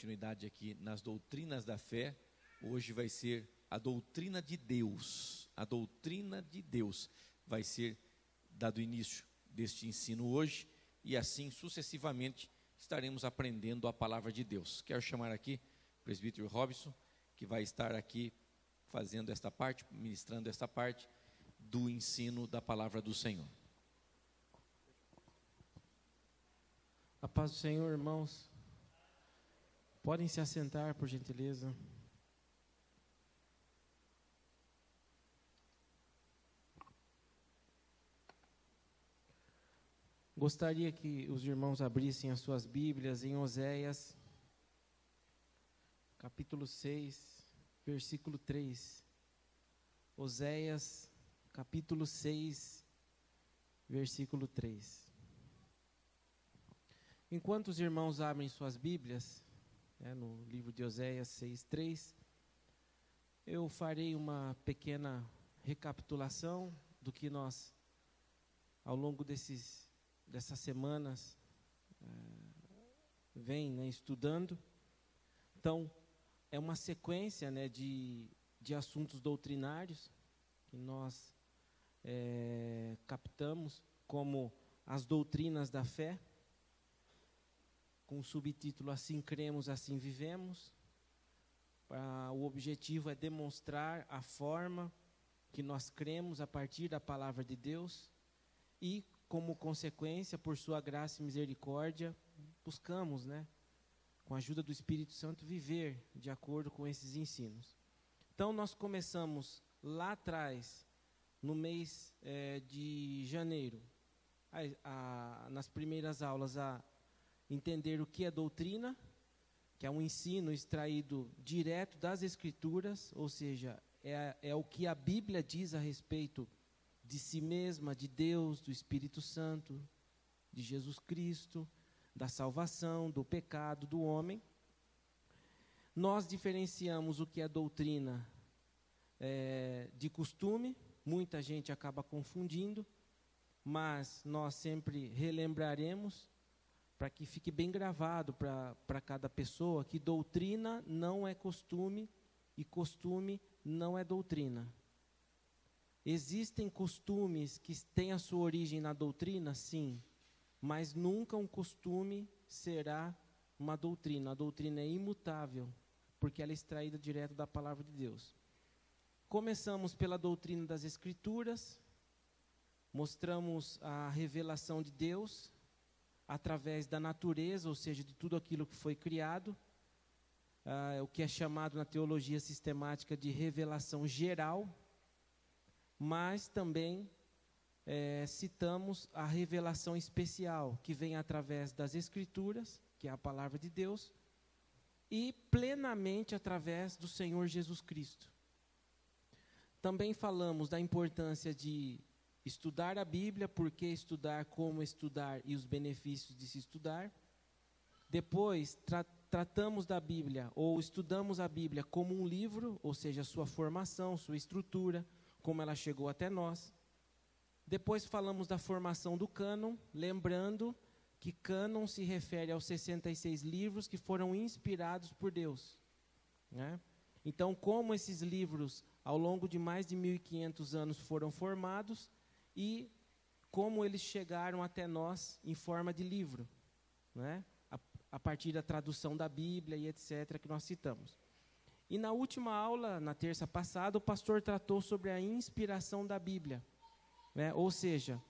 continuidade aqui nas doutrinas da fé. Hoje vai ser a doutrina de Deus. A doutrina de Deus vai ser dado início deste ensino hoje, e assim sucessivamente estaremos aprendendo a palavra de Deus. Quero chamar aqui o presbítero Robson, que vai estar aqui fazendo esta parte, ministrando esta parte do ensino da palavra do Senhor. A paz do Senhor, irmãos. Podem se assentar, por gentileza. Gostaria que os irmãos abrissem as suas Bíblias em Oséias, capítulo 6, versículo 3. Oséias, capítulo 6, versículo 3. Enquanto os irmãos abrem suas Bíblias, no livro de Oséias 6:3, eu farei uma pequena recapitulação do que nós, ao longo dessas semanas, vem estudando. Então, é uma sequência de assuntos doutrinários que nós captamos como as doutrinas da fé, com o subtítulo Assim Cremos, Assim Vivemos. O objetivo é demonstrar a forma que nós cremos a partir da palavra de Deus e, como consequência, por sua graça e misericórdia, buscamos, com a ajuda do Espírito Santo, viver de acordo com esses ensinos. Então, nós começamos lá atrás, no mês de janeiro, nas primeiras aulas, a entender o que é doutrina, que é um ensino extraído direto das Escrituras, ou seja, é o que a Bíblia diz a respeito de si mesma, de Deus, do Espírito Santo, de Jesus Cristo, da salvação, do pecado, do homem. Nós diferenciamos o que é doutrina de costume. Muita gente acaba confundindo, mas nós sempre relembraremos, para que fique bem gravado para cada pessoa, que doutrina não é costume e costume não é doutrina. Existem costumes que têm a sua origem na doutrina, sim, mas nunca um costume será uma doutrina. A doutrina é imutável, porque ela é extraída direto da palavra de Deus. Começamos pela doutrina das Escrituras, mostramos a revelação de Deus através da natureza, ou seja, de tudo aquilo que foi criado, o que é chamado na teologia sistemática de revelação geral, mas também citamos a revelação especial, que vem através das Escrituras, que é a palavra de Deus, e plenamente através do Senhor Jesus Cristo. Também falamos da importância de estudar a Bíblia, por que estudar, como estudar e os benefícios de se estudar. Depois, tratamos da Bíblia, ou estudamos a Bíblia como um livro, ou seja, sua formação, sua estrutura, como ela chegou até nós. Depois falamos da formação do cânon, lembrando que cânon se refere aos 66 livros que foram inspirados por Deus, Então, como esses livros, ao longo de mais de 1.500 anos, foram formados, e como eles chegaram até nós em forma de livro, a partir da tradução da Bíblia e etc., que nós citamos. E na última aula, na terça passada, o pastor tratou sobre a inspiração da Bíblia, ou seja,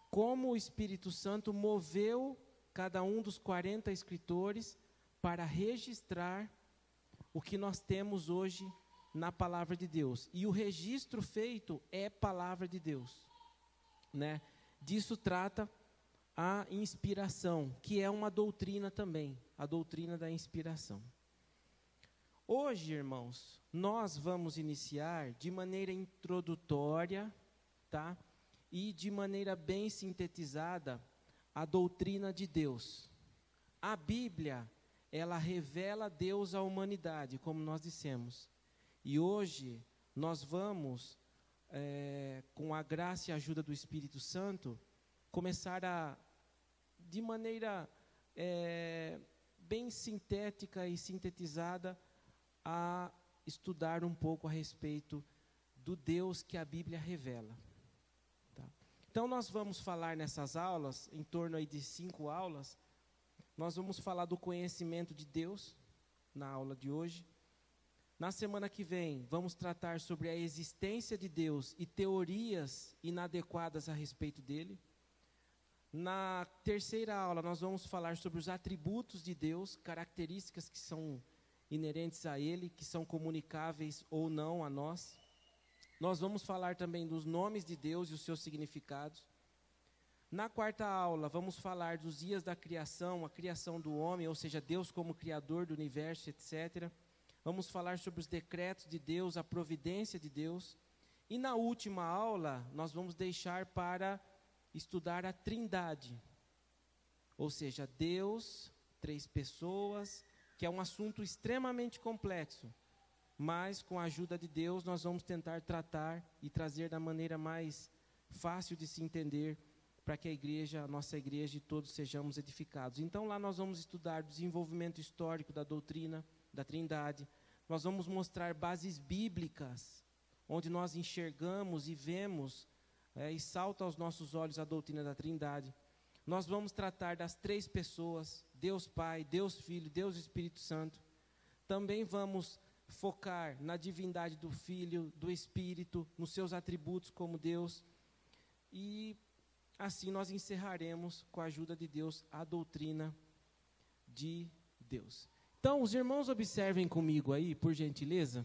como o Espírito Santo moveu cada um dos 40 escritores para registrar o que nós temos hoje na palavra de Deus. E o registro feito é palavra de Deus. Disso trata a inspiração, que é uma doutrina também, a doutrina da inspiração. Hoje, irmãos, nós vamos iniciar de maneira introdutória, e de maneira bem sintetizada, a doutrina de Deus. A Bíblia, ela revela Deus à humanidade, como nós dissemos. E hoje nós vamos, com a graça e a ajuda do Espírito Santo, começar a, de maneira bem sintética e sintetizada, a estudar um pouco a respeito do Deus que a Bíblia revela. Tá? Então, nós vamos falar nessas aulas, em torno aí de 5 aulas, nós vamos falar do conhecimento de Deus, na aula de hoje. Na semana que vem, vamos tratar sobre a existência de Deus e teorias inadequadas a respeito dele. Na terceira aula, nós vamos falar sobre os atributos de Deus, características que são inerentes a ele, que são comunicáveis ou não a nós. Nós vamos falar também dos nomes de Deus e os seus significados. Na quarta aula, vamos falar dos dias da criação, a criação do homem, ou seja, Deus como criador do universo, etc. Vamos falar sobre os decretos de Deus, a providência de Deus. E na última aula, nós vamos deixar para estudar a Trindade. Ou seja, Deus, 3 pessoas, que é um assunto extremamente complexo. Mas, com a ajuda de Deus, nós vamos tentar tratar e trazer da maneira mais fácil de se entender, para que a nossa igreja e todos sejamos edificados. Então, lá nós vamos estudar o desenvolvimento histórico da doutrina da Trindade. Nós vamos mostrar bases bíblicas, onde nós enxergamos e vemos, e salta aos nossos olhos a doutrina da Trindade. Nós vamos tratar das 3 pessoas, Deus Pai, Deus Filho, Deus Espírito Santo. Também vamos focar na divindade do Filho, do Espírito, nos seus atributos como Deus. E assim nós encerraremos, com a ajuda de Deus, a doutrina de Deus. Então, os irmãos observem comigo aí, por gentileza.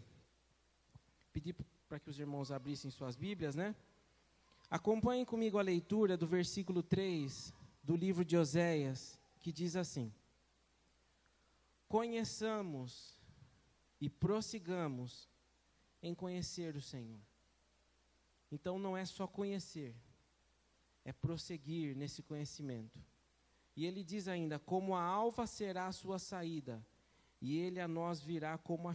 Pedi para que os irmãos abrissem suas Bíblias, né? Acompanhem comigo a leitura do versículo 3 do livro de Oséias, que diz assim: conheçamos e prossigamos em conhecer o Senhor. Então, não é só conhecer, é prosseguir nesse conhecimento. E ele diz ainda: como a alva será a sua saída, e ele a nós virá como a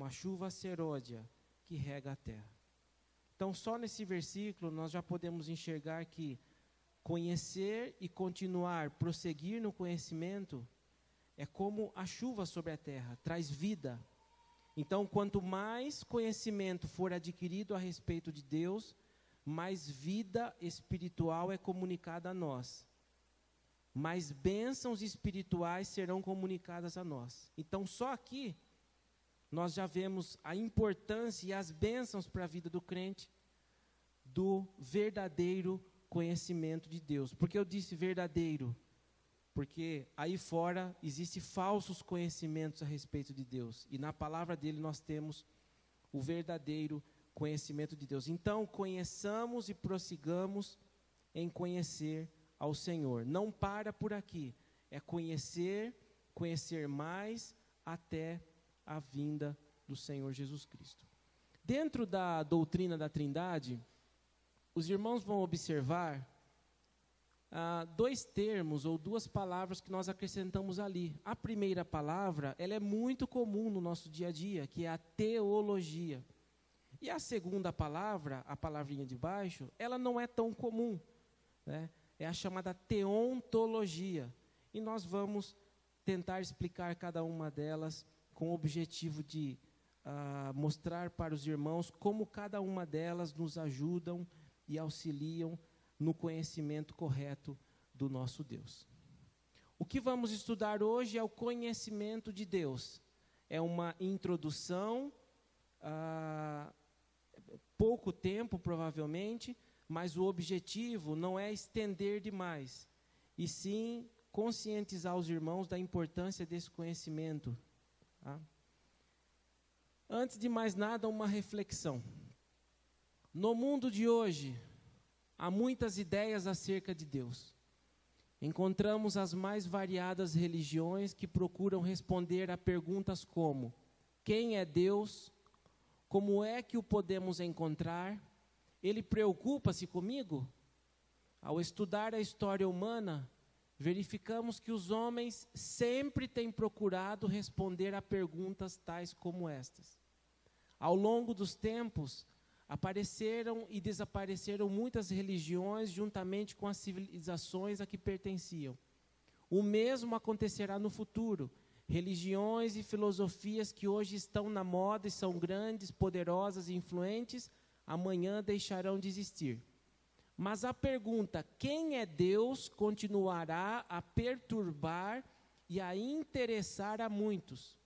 chuva seródia que rega a terra. Então, só nesse versículo, nós já podemos enxergar que conhecer e continuar, prosseguir no conhecimento, é como a chuva sobre a terra, traz vida. Então, quanto mais conhecimento for adquirido a respeito de Deus, mais vida espiritual é comunicada a nós. Mais bênçãos espirituais serão comunicadas a nós. Então, só aqui, nós já vemos a importância e as bênçãos para a vida do crente, do verdadeiro conhecimento de Deus. Por que eu disse verdadeiro? Porque aí fora existem falsos conhecimentos a respeito de Deus. E na palavra dele nós temos o verdadeiro conhecimento de Deus. Então, conheçamos e prossigamos em conhecer ao Senhor. Não para por aqui. É conhecer mais até a vinda do Senhor Jesus Cristo. Dentro da doutrina da Trindade, os irmãos vão observar 2 termos ou 2 palavras que nós acrescentamos ali. A primeira palavra, ela é muito comum no nosso dia a dia, que é a teologia. E a segunda palavra, a palavrinha de baixo, ela não é tão comum, né? É a chamada teontologia. E nós vamos tentar explicar cada uma delas com o objetivo de mostrar para os irmãos como cada uma delas nos ajudam e auxiliam no conhecimento correto do nosso Deus. O que vamos estudar hoje é o conhecimento de Deus. É uma introdução, pouco tempo provavelmente, mas o objetivo não é estender demais, e sim conscientizar os irmãos da importância desse conhecimento. Tá? Antes de mais nada, uma reflexão. No mundo de hoje, há muitas ideias acerca de Deus. Encontramos as mais variadas religiões que procuram responder a perguntas como: quem é Deus? Como é que o podemos encontrar? Ele preocupa-se comigo? Ao estudar a história humana, verificamos que os homens sempre têm procurado responder a perguntas tais como estas. Ao longo dos tempos, apareceram e desapareceram muitas religiões juntamente com as civilizações a que pertenciam. O mesmo acontecerá no futuro. Religiões e filosofias que hoje estão na moda e são grandes, poderosas e influentes, amanhã deixarão de existir. Mas a pergunta, quem é Deus, continuará a perturbar e a interessar a muitos.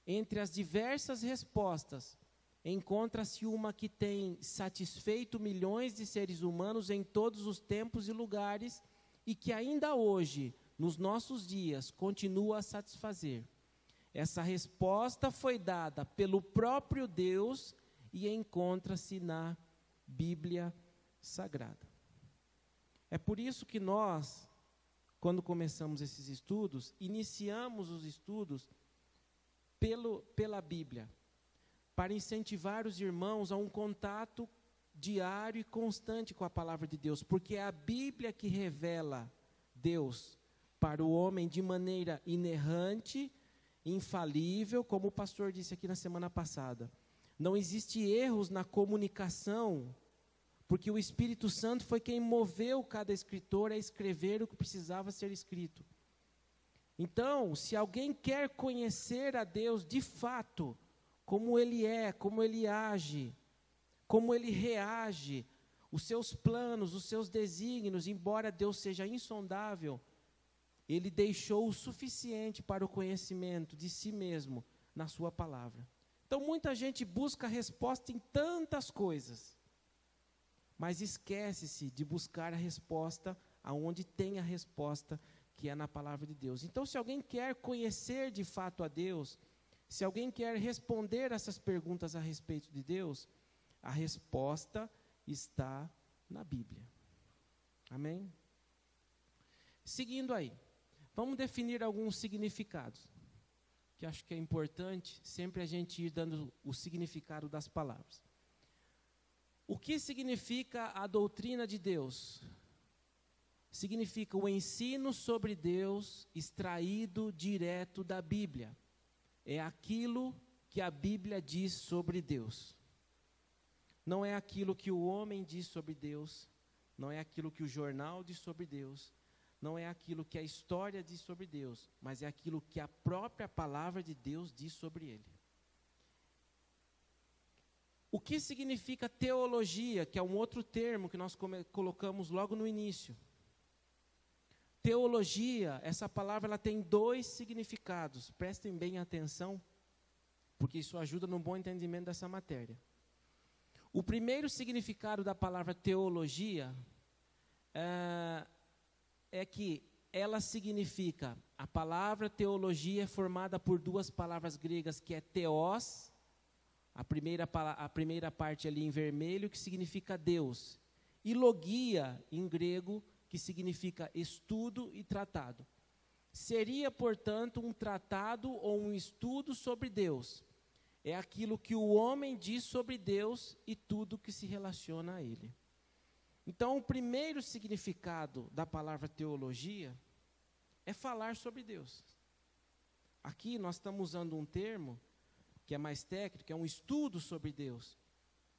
Entre as diversas respostas, encontra-se uma que tem satisfeito milhões de seres humanos em todos os tempos e lugares e que ainda hoje, nos nossos dias, continua a satisfazer. Essa resposta foi dada pelo próprio Deus e encontra-se na Bíblia Sagrada. É por isso que nós, quando começamos esses estudos, iniciamos os estudos pela Bíblia, para incentivar os irmãos a um contato diário e constante com a palavra de Deus, porque é a Bíblia que revela Deus para o homem de maneira inerrante, infalível, como o pastor disse aqui na semana passada. Não existe erros na comunicação, porque o Espírito Santo foi quem moveu cada escritor a escrever o que precisava ser escrito. Então, se alguém quer conhecer a Deus de fato, como Ele é, como Ele age, como Ele reage, os seus planos, os seus desígnios, embora Deus seja insondável, Ele deixou o suficiente para o conhecimento de si mesmo na sua palavra. Então, muita gente busca resposta em tantas coisas, mas esquece-se de buscar a resposta aonde tem a resposta, que é na palavra de Deus. Então, se alguém quer conhecer de fato a Deus, se alguém quer responder essas perguntas a respeito de Deus, a resposta está na Bíblia. Amém? Seguindo aí, vamos definir alguns significados, que acho que é importante sempre a gente ir dando o significado das palavras. O que significa a doutrina de Deus? Significa o ensino sobre Deus extraído direto da Bíblia. É aquilo que a Bíblia diz sobre Deus. Não é aquilo que o homem diz sobre Deus, não é aquilo que o jornal diz sobre Deus, não é aquilo que a história diz sobre Deus, mas é aquilo que a própria palavra de Deus diz sobre Ele. O que significa teologia, que é um outro termo que nós colocamos logo no início? Teologia, essa palavra ela tem dois significados, prestem bem atenção, porque isso ajuda no bom entendimento dessa matéria. O primeiro significado da palavra teologia é que ela significa, a palavra teologia é formada por duas palavras gregas, que é theos, a primeira parte ali em vermelho, que significa Deus, e logia, em grego, que significa estudo e tratado. Seria, portanto, um tratado ou um estudo sobre Deus. É aquilo que o homem diz sobre Deus e tudo que se relaciona a Ele. Então, o primeiro significado da palavra teologia é falar sobre Deus. Aqui nós estamos usando um termo que é mais técnico, é um estudo sobre Deus.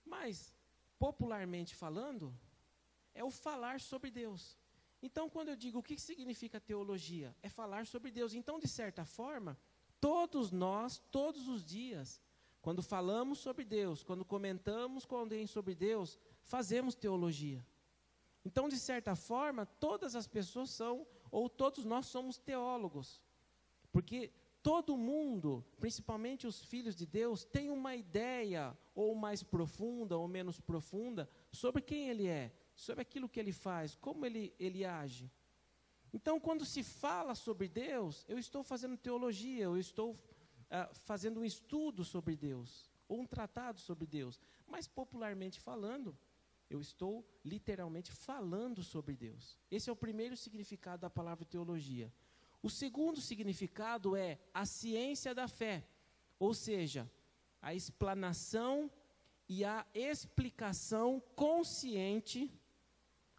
Mas, popularmente falando, é o falar sobre Deus. Então, quando eu digo o que significa teologia, é falar sobre Deus. Então, de certa forma, todos nós, todos os dias, quando falamos sobre Deus, quando comentamos com alguém sobre Deus, fazemos teologia. Então, de certa forma, todas as pessoas são, ou todos nós somos teólogos. Porque todo mundo, principalmente os filhos de Deus, tem uma ideia, ou mais profunda, ou menos profunda, sobre quem Ele é, sobre aquilo que Ele faz, como Ele age. Então, quando se fala sobre Deus, eu estou fazendo teologia, eu estou fazendo um estudo sobre Deus, ou um tratado sobre Deus. Mas, popularmente falando, eu estou literalmente falando sobre Deus. Esse é o primeiro significado da palavra teologia. O segundo significado é a ciência da fé, ou seja, a explanação e a explicação consciente,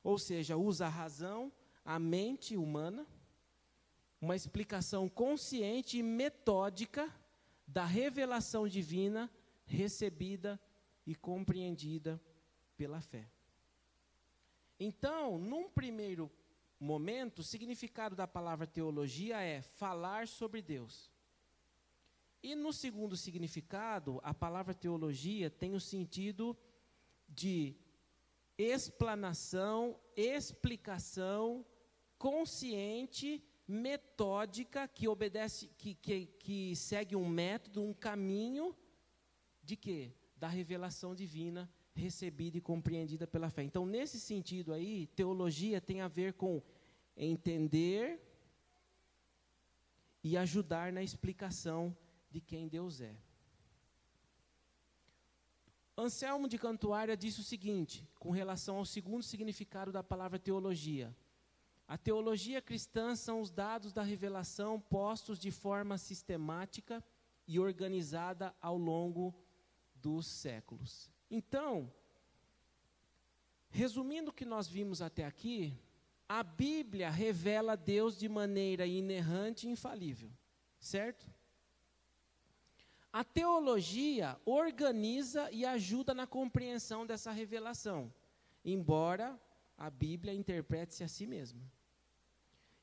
ou seja, usa a razão, a mente humana, uma explicação consciente e metódica da revelação divina recebida e compreendida pela fé. Então, num primeiro momento, o significado da palavra teologia é falar sobre Deus. E no segundo significado, a palavra teologia tem o sentido de explanação, explicação consciente, metódica, que obedece, que segue um método, um caminho de quê? Da revelação divina recebida e compreendida pela fé. Então, nesse sentido aí, teologia tem a ver com entender e ajudar na explicação de quem Deus é. Anselmo de Cantuária disse o seguinte, com relação ao segundo significado da palavra teologia: a teologia cristã são os dados da revelação postos de forma sistemática e organizada ao longo dos séculos. Então, resumindo o que nós vimos até aqui, a Bíblia revela Deus de maneira inerrante e infalível, certo? A teologia organiza e ajuda na compreensão dessa revelação, embora a Bíblia interprete-se a si mesma.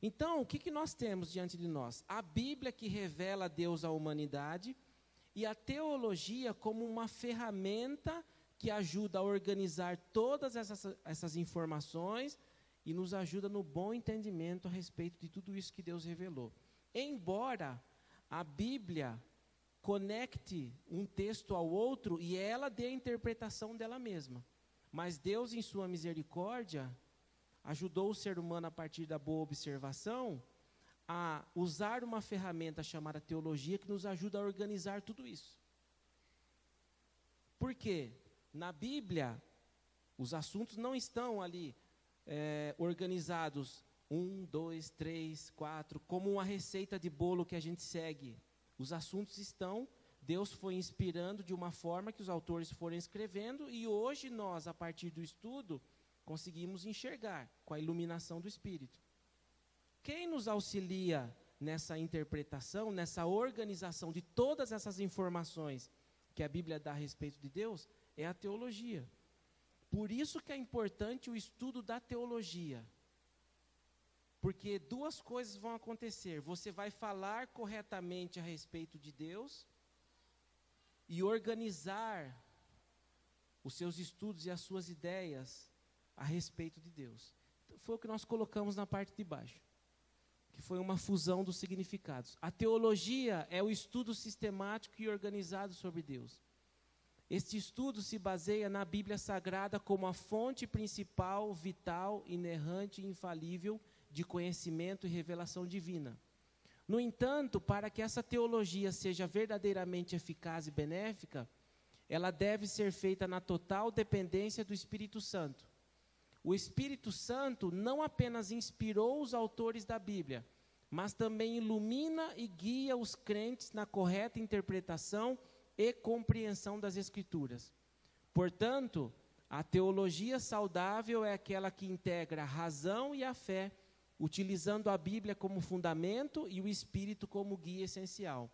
Então, o que nós temos diante de nós? A Bíblia que revela Deus à humanidade e a teologia como uma ferramenta que ajuda a organizar todas essas informações e nos ajuda no bom entendimento a respeito de tudo isso que Deus revelou. Embora a Bíblia conecte um texto ao outro e ela dê a interpretação dela mesma, mas Deus, em sua misericórdia, ajudou o ser humano, a partir da boa observação, a usar uma ferramenta chamada teologia que nos ajuda a organizar tudo isso. Por quê? Na Bíblia, os assuntos não estão ali organizados 1, 2, 3, 4, como uma receita de bolo que a gente segue. Os assuntos estão, Deus foi inspirando de uma forma que os autores foram escrevendo, e hoje nós, a partir do estudo, conseguimos enxergar com a iluminação do Espírito. Quem nos auxilia nessa interpretação, nessa organização de todas essas informações que a Bíblia dá a respeito de Deus, é a teologia. Por isso que é importante o estudo da teologia. Porque duas coisas vão acontecer. Você vai falar corretamente a respeito de Deus e organizar os seus estudos e as suas ideias a respeito de Deus. Então, foi o que nós colocamos na parte de baixo, que foi uma fusão dos significados. A teologia é o estudo sistemático e organizado sobre Deus. Este estudo se baseia na Bíblia Sagrada como a fonte principal, vital, inerrante e infalível de conhecimento e revelação divina. No entanto, para que essa teologia seja verdadeiramente eficaz e benéfica, ela deve ser feita na total dependência do Espírito Santo. O Espírito Santo não apenas inspirou os autores da Bíblia, mas também ilumina e guia os crentes na correta interpretação e compreensão das Escrituras. Portanto, a teologia saudável é aquela que integra a razão e a fé, utilizando a Bíblia como fundamento e o Espírito como guia essencial.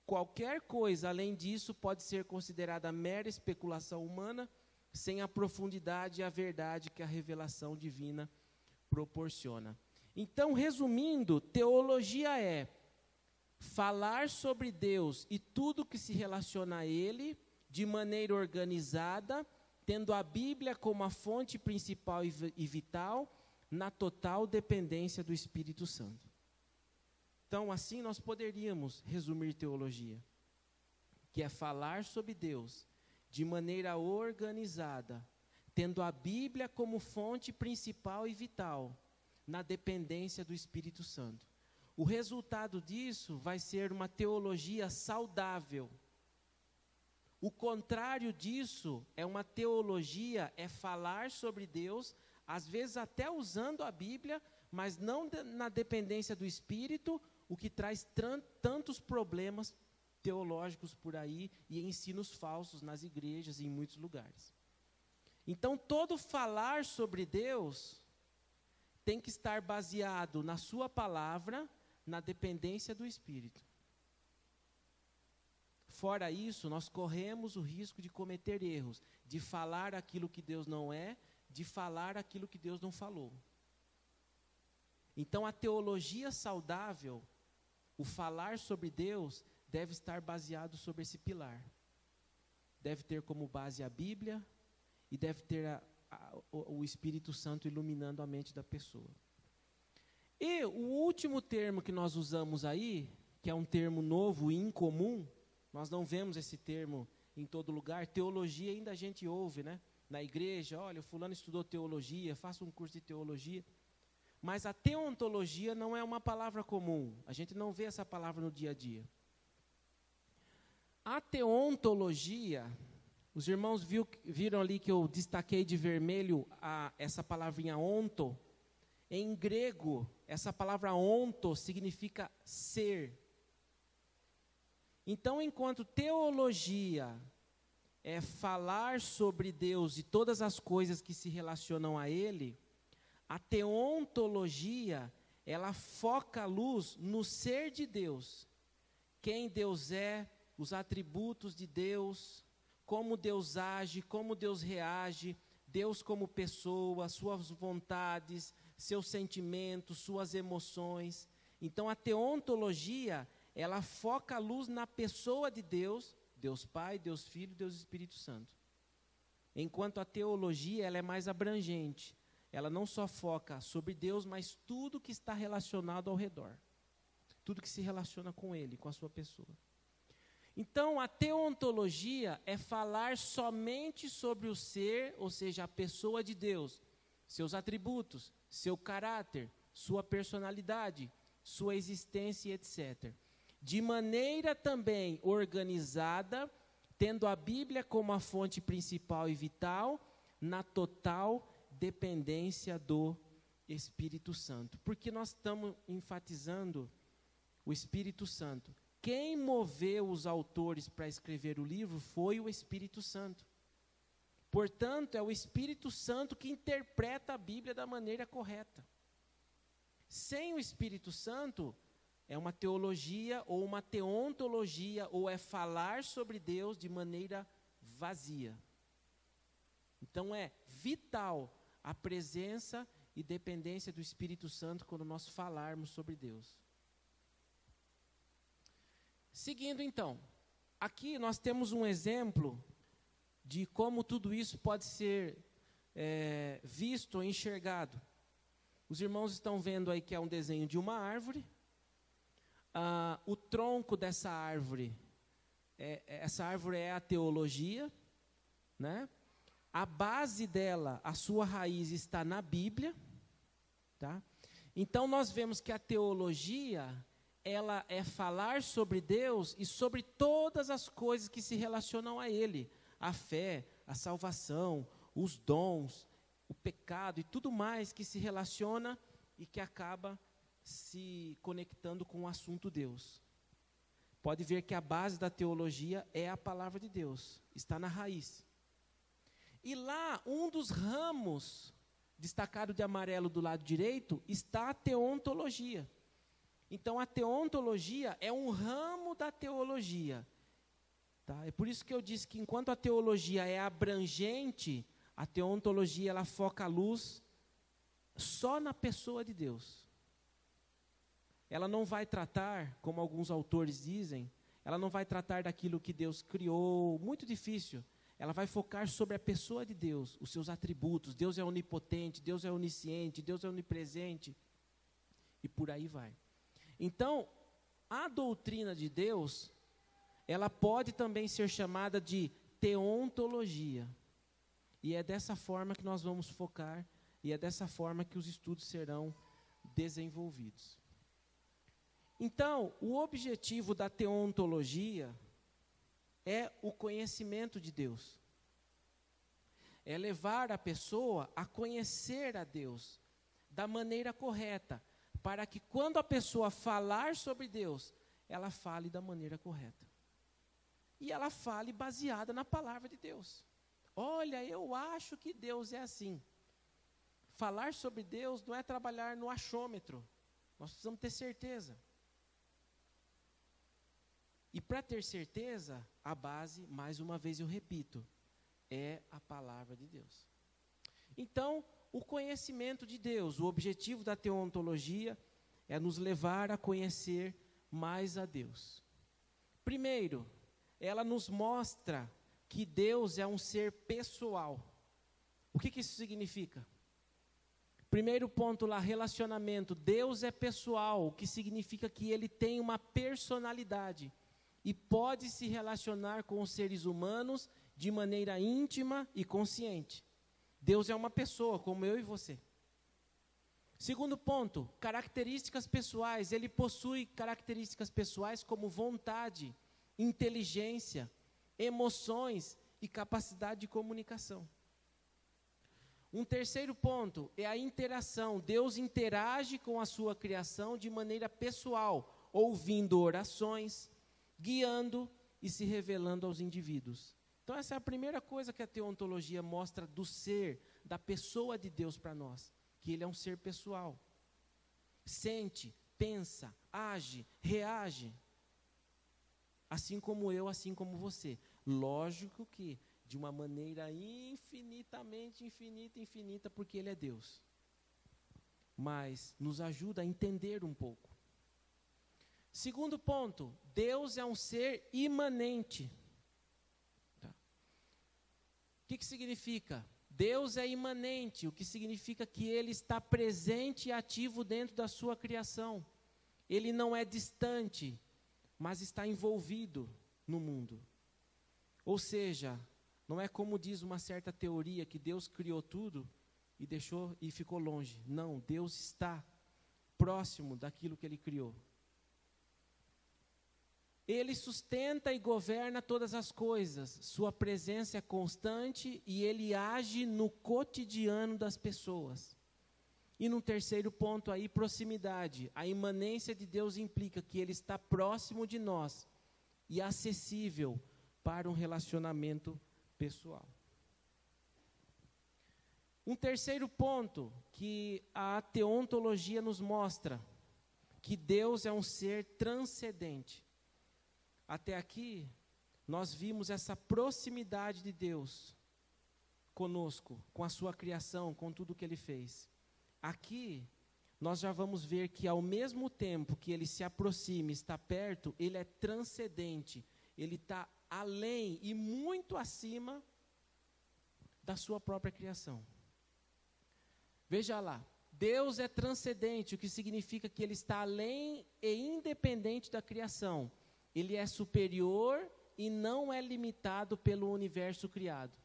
Qualquer coisa além disso pode ser considerada mera especulação humana, sem a profundidade e a verdade que a revelação divina proporciona. Então, resumindo, teologia é falar sobre Deus e tudo que se relaciona a Ele de maneira organizada, tendo a Bíblia como a fonte principal e vital, na total dependência do Espírito Santo. Então, assim nós poderíamos resumir teologia, que é falar sobre Deus de maneira organizada, tendo a Bíblia como fonte principal e vital, na dependência do Espírito Santo. O resultado disso vai ser uma teologia saudável. O contrário disso é uma teologia, é falar sobre Deus, às vezes até usando a Bíblia, mas não na dependência do Espírito, o que traz tantos problemas teológicos por aí e ensinos falsos nas igrejas e em muitos lugares. Então, todo falar sobre Deus tem que estar baseado na sua palavra, na dependência do Espírito. Fora isso, nós corremos o risco de cometer erros, de falar aquilo que Deus não é, de falar aquilo que Deus não falou. Então, a teologia saudável, o falar sobre Deus, deve estar baseado sobre esse pilar. Deve ter como base a Bíblia e deve ter o Espírito Santo iluminando a mente da pessoa. E o último termo que nós usamos aí, que é um termo novo e incomum, nós não vemos esse termo em todo lugar. Teologia ainda a gente ouve, né? Na igreja, olha, o fulano estudou teologia, faça um curso de teologia. Mas a teontologia não é uma palavra comum. A gente não vê essa palavra no dia a dia. A teontologia, os irmãos viram ali que eu destaquei de vermelho essa palavrinha onto. Em grego, essa palavra onto significa ser. Então, enquanto teologia é falar sobre Deus e todas as coisas que se relacionam a Ele, a teontologia, ela foca a luz no ser de Deus. Quem Deus é, os atributos de Deus, como Deus age, como Deus reage, Deus como pessoa, suas vontades, seus sentimentos, suas emoções. Então, a teontologia, ela foca a luz na pessoa de Deus, Deus Pai, Deus Filho, Deus Espírito Santo. Enquanto a teologia, ela é mais abrangente. Ela não só foca sobre Deus, mas tudo que está relacionado ao redor. Tudo que se relaciona com Ele, com a sua pessoa. Então, a teontologia é falar somente sobre o ser, ou seja, a pessoa de Deus, seus atributos, seu caráter, sua personalidade, sua existência, etc. De maneira também organizada, tendo a Bíblia como a fonte principal e vital, na total dependência do Espírito Santo. Porque nós estamos enfatizando o Espírito Santo. Quem moveu os autores para escrever o livro foi o Espírito Santo. Portanto, é o Espírito Santo que interpreta a Bíblia da maneira correta. Sem o Espírito Santo, é uma teologia ou uma teontologia, ou é falar sobre Deus de maneira vazia. Então, é vital a presença e dependência do Espírito Santo quando nós falarmos sobre Deus. Seguindo então, aqui nós temos um exemplo de como tudo isso pode ser visto ou enxergado. Os irmãos estão vendo aí que é um desenho de uma árvore. O tronco dessa árvore, essa árvore é a teologia, né? A base dela, a sua raiz está na Bíblia, tá? Então nós vemos que a teologia, ela é falar sobre Deus e sobre todas as coisas que se relacionam a Ele. A fé, a salvação, os dons, o pecado e tudo mais que se relaciona e que acaba se conectando com o assunto Deus. Pode ver que a base da teologia é a palavra de Deus, está na raiz. E lá, um dos ramos, destacado de amarelo do lado direito, está a teontologia. Então, a teontologia é um ramo da teologia. Tá? É por isso que eu disse que enquanto a teologia é abrangente, a teontologia ela foca a luz só na pessoa de Deus. Ela não vai tratar, como alguns autores dizem, ela não vai tratar daquilo que Deus criou, muito difícil. Ela vai focar sobre a pessoa de Deus, os seus atributos. Deus é onipotente, Deus é onisciente, Deus é onipresente. E por aí vai. Então, a doutrina de Deus, ela pode também ser chamada de teontologia. E é dessa forma que nós vamos focar, e é dessa forma que os estudos serão desenvolvidos. Então, o objetivo da teontologia é o conhecimento de Deus. É levar a pessoa a conhecer a Deus da maneira correta, para que quando a pessoa falar sobre Deus, ela fale da maneira correta. E ela fale baseada na palavra de Deus. Olha, eu acho que Deus é assim. Falar sobre Deus não é trabalhar no achômetro. Nós precisamos ter certeza. E para ter certeza, a base, mais uma vez eu repito, é a palavra de Deus. Então, o conhecimento de Deus. O objetivo da teontologia é nos levar a conhecer mais a Deus. Primeiro, ela nos mostra que Deus é um ser pessoal. O que isso significa? Primeiro ponto lá, relacionamento. Deus é pessoal, o que significa que Ele tem uma personalidade e pode se relacionar com os seres humanos de maneira íntima e consciente. Deus é uma pessoa, como eu e você. Segundo ponto, características pessoais. Ele possui características pessoais como vontade, inteligência, emoções e capacidade de comunicação. Um terceiro ponto é a interação. Deus interage com a sua criação de maneira pessoal, ouvindo orações, guiando e se revelando aos indivíduos. Então essa é a primeira coisa que a teontologia mostra do ser, da pessoa de Deus para nós, que Ele é um ser pessoal. Sente, pensa, age, reage, assim como eu, assim como você. Lógico que de uma maneira infinitamente infinita, porque Ele é Deus. Mas nos ajuda a entender um pouco. Segundo ponto, Deus é um ser imanente. Tá. O que significa? Deus é imanente, o que significa que Ele está presente e ativo dentro da sua criação. Ele não é distante, mas está envolvido no mundo. Ou seja, não é como diz uma certa teoria que Deus criou tudo e deixou e ficou longe. Não, Deus está próximo daquilo que Ele criou. Ele sustenta e governa todas as coisas. Sua presença é constante e Ele age no cotidiano das pessoas. E no terceiro ponto aí, proximidade. A imanência de Deus implica que Ele está próximo de nós e acessível para um relacionamento pessoal. Um terceiro ponto que a teontologia nos mostra, que Deus é um ser transcendente. Até aqui, nós vimos essa proximidade de Deus conosco, com a sua criação, com tudo que Ele fez. Aqui, nós já vamos ver que ao mesmo tempo que Ele se aproxima, está perto, Ele é transcendente, Ele está além e muito acima da sua própria criação. Veja lá, Deus é transcendente, o que significa que Ele está além e independente da criação. Ele é superior e não é limitado pelo universo criado.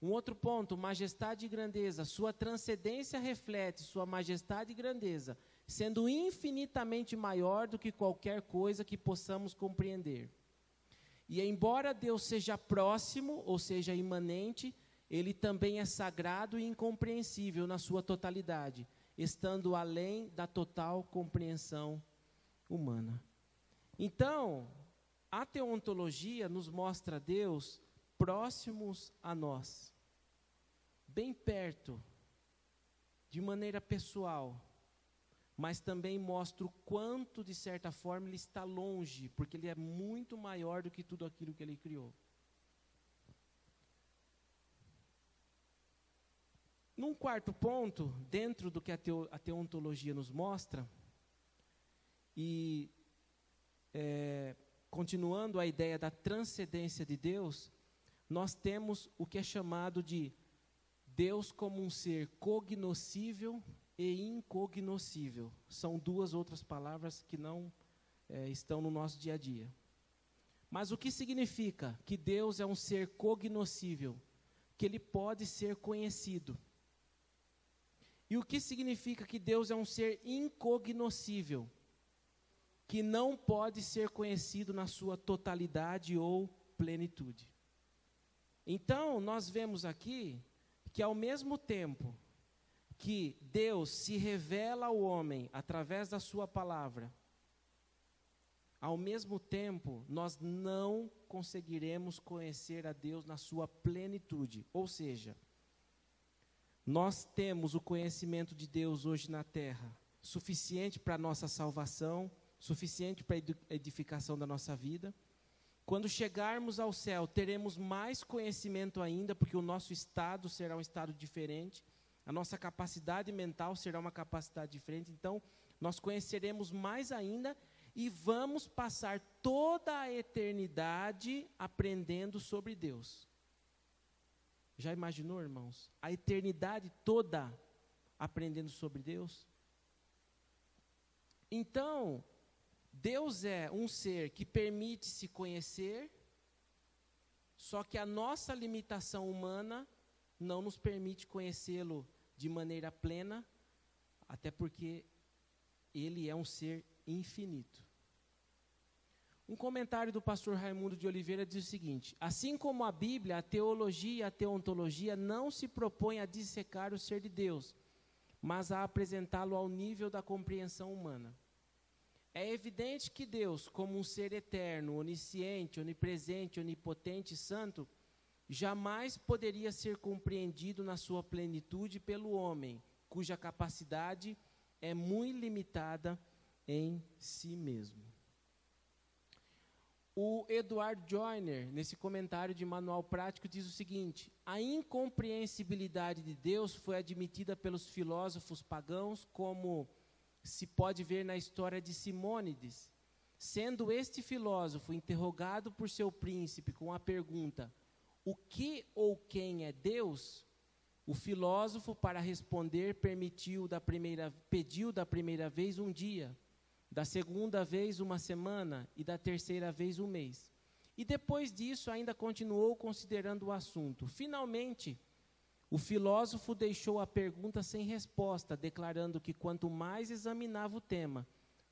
Um outro ponto, majestade e grandeza. Sua transcendência reflete sua majestade e grandeza, sendo infinitamente maior do que qualquer coisa que possamos compreender. E embora Deus seja próximo, ou seja, imanente, Ele também é sagrado e incompreensível na sua totalidade, estando além da total compreensão humana. Então, a teontologia nos mostra Deus próximos a nós, bem perto, de maneira pessoal, mas também mostra o quanto, de certa forma, Ele está longe, porque Ele é muito maior do que tudo aquilo que Ele criou. Num quarto ponto, dentro do que a teontologia nos mostra, e continuando a ideia da transcendência de Deus, nós temos o que é chamado de Deus como um ser cognoscível e incognoscível. São duas outras palavras que não estão no nosso dia a dia. Mas o que significa que Deus é um ser cognoscível? Que Ele pode ser conhecido. E o que significa que Deus é um ser incognoscível? Que não pode ser conhecido na sua totalidade ou plenitude. Então, nós vemos aqui que ao mesmo tempo que Deus se revela ao homem através da sua palavra, ao mesmo tempo nós não conseguiremos conhecer a Deus na sua plenitude. Ou seja, nós temos o conhecimento de Deus hoje na terra, suficiente para a nossa salvação, suficiente para a edificação da nossa vida. Quando chegarmos ao céu, teremos mais conhecimento ainda, porque o nosso estado será um estado diferente. a nossa capacidade mental será uma capacidade diferente. Então, nós conheceremos mais ainda e vamos passar toda a eternidade aprendendo sobre Deus. Já imaginou, irmãos? A eternidade toda aprendendo sobre Deus? Então, Deus é um ser que permite se conhecer, só que a nossa limitação humana não nos permite conhecê-lo de maneira plena, até porque Ele é um ser infinito. Um comentário do pastor Raimundo de Oliveira diz o seguinte: assim como a Bíblia, a teologia e a teontologia não se propõem a dissecar o ser de Deus, mas a apresentá-lo ao nível da compreensão humana. É evidente que Deus, como um ser eterno, onisciente, onipresente, onipotente e santo, jamais poderia ser compreendido na sua plenitude pelo homem, cuja capacidade é muito limitada em si mesmo. O Edward Joyner, nesse comentário de Manual Prático, diz o seguinte: a incompreensibilidade de Deus foi admitida pelos filósofos pagãos, como se pode ver na história de Simônides. Sendo este filósofo interrogado por seu príncipe com a pergunta: o que ou quem é Deus? O filósofo, para responder, pediu da primeira vez um dia, da segunda vez uma semana e da terceira vez um mês. E depois disso ainda continuou considerando o assunto. Finalmente, o filósofo deixou a pergunta sem resposta, declarando que quanto mais examinava o tema,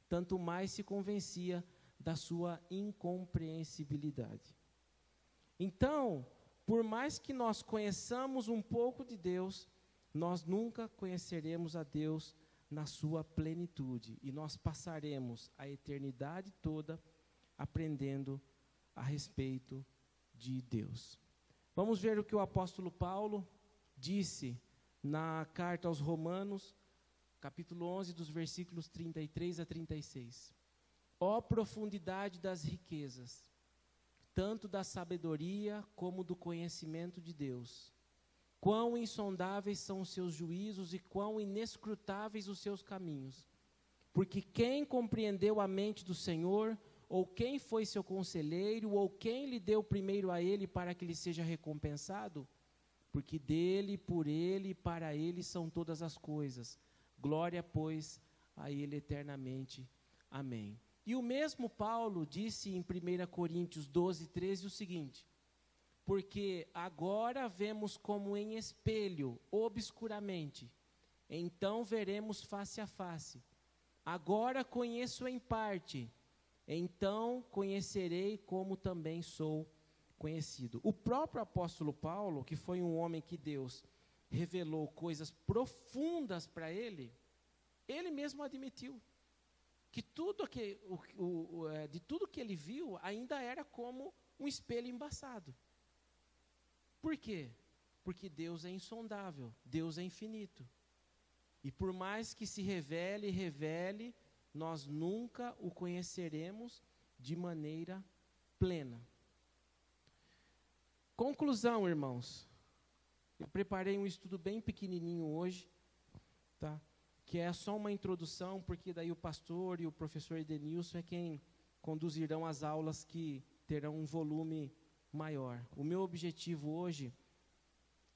tanto mais se convencia da sua incompreensibilidade. Então, por mais que nós conheçamos um pouco de Deus, nós nunca conheceremos a Deus na sua plenitude, e nós passaremos a eternidade toda aprendendo a respeito de Deus. Vamos ver o que o apóstolo Paulo disse na carta aos Romanos, capítulo 11, dos versículos 33 a 36. Ó profundidade das riquezas, tanto da sabedoria como do conhecimento de Deus! Quão insondáveis são os seus juízos e quão inescrutáveis os seus caminhos! Porque quem compreendeu a mente do Senhor, ou quem foi seu conselheiro, ou quem lhe deu primeiro a ele para que lhe seja recompensado? Porque dele, por ele e para ele são todas as coisas. Glória, pois, a ele eternamente. Amém. E o mesmo Paulo disse em 1 Coríntios 12, 13 o seguinte: porque agora vemos como em espelho, obscuramente, então veremos face a face. Agora conheço em parte, então conhecerei como também sou conhecido. O próprio apóstolo Paulo, que foi um homem que Deus revelou coisas profundas para ele, ele mesmo admitiu que de tudo que ele viu ainda era como um espelho embaçado. Por quê? Porque Deus é insondável, Deus é infinito. E por mais que se revele, nós nunca o conheceremos de maneira plena. Conclusão, irmãos. Eu preparei um estudo bem pequenininho hoje, tá? Que é só uma introdução, porque daí o pastor e o professor Edenilson é quem conduzirão as aulas que terão um volume maior. O meu objetivo hoje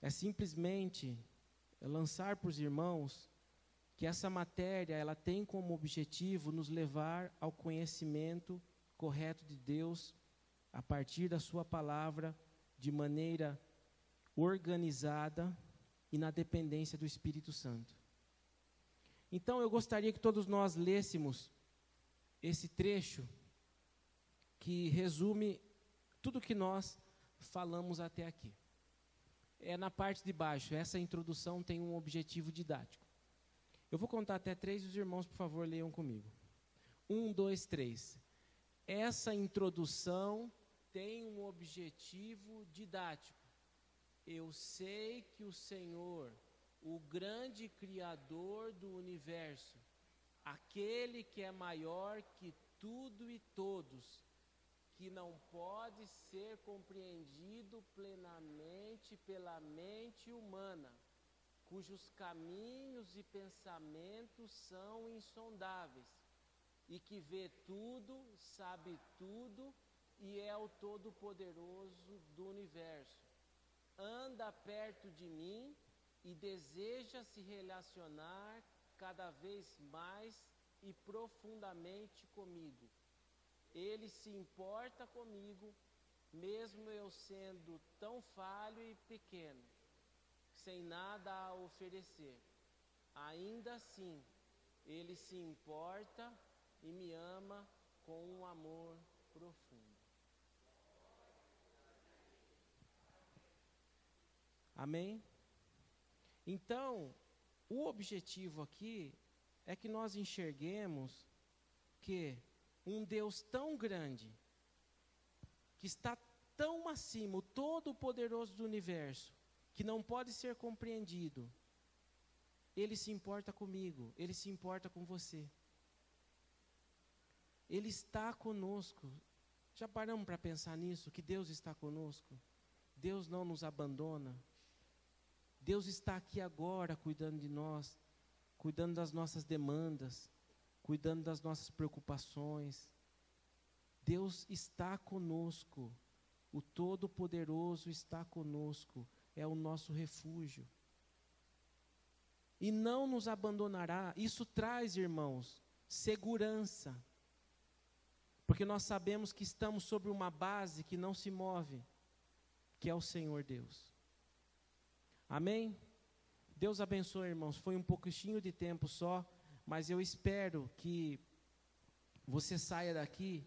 é simplesmente lançar para os irmãos que essa matéria, ela tem como objetivo nos levar ao conhecimento correto de Deus, a partir da sua palavra, de maneira organizada e na dependência do Espírito Santo. Então, eu gostaria que todos nós lêssemos esse trecho que resume tudo que nós falamos até aqui. É na parte de baixo. Essa introdução tem um objetivo didático. Eu vou contar até 3 e os irmãos, por favor, leiam comigo. 1, 2, 3. Essa introdução tem um objetivo didático. Eu sei que o Senhor, o grande Criador do universo, aquele que é maior que tudo e todos, que não pode ser compreendido plenamente pela mente humana, cujos caminhos e pensamentos são insondáveis, e que vê tudo, sabe tudo, e é o Todo-Poderoso do universo. Anda perto de mim e deseja se relacionar cada vez mais e profundamente comigo. Ele se importa comigo, mesmo eu sendo tão falho e pequeno, sem nada a oferecer. Ainda assim, Ele se importa e me ama com um amor profundo. Amém? Então, o objetivo aqui é que nós enxerguemos que um Deus tão grande, que está tão acima, o Todo-Poderoso do universo, que não pode ser compreendido, Ele se importa comigo, Ele se importa com você. Ele está conosco. Já paramos para pensar nisso, que Deus está conosco? Deus não nos abandona. Deus está aqui agora cuidando de nós, cuidando das nossas demandas, cuidando das nossas preocupações. Deus está conosco. O Todo-Poderoso está conosco. É o nosso refúgio. E não nos abandonará. Isso traz, irmãos, segurança. Porque nós sabemos que estamos sobre uma base que não se move, que é o Senhor Deus. Amém? Deus abençoe, irmãos. Foi um pouquinho de tempo só, mas eu espero que você saia daqui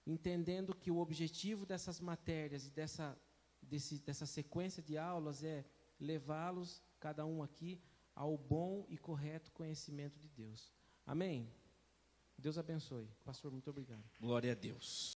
entendendo que o objetivo dessas matérias e dessa sequência de aulas é levá-los, cada um aqui, ao bom e correto conhecimento de Deus. Amém? Deus abençoe. Pastor, muito obrigado. Glória a Deus.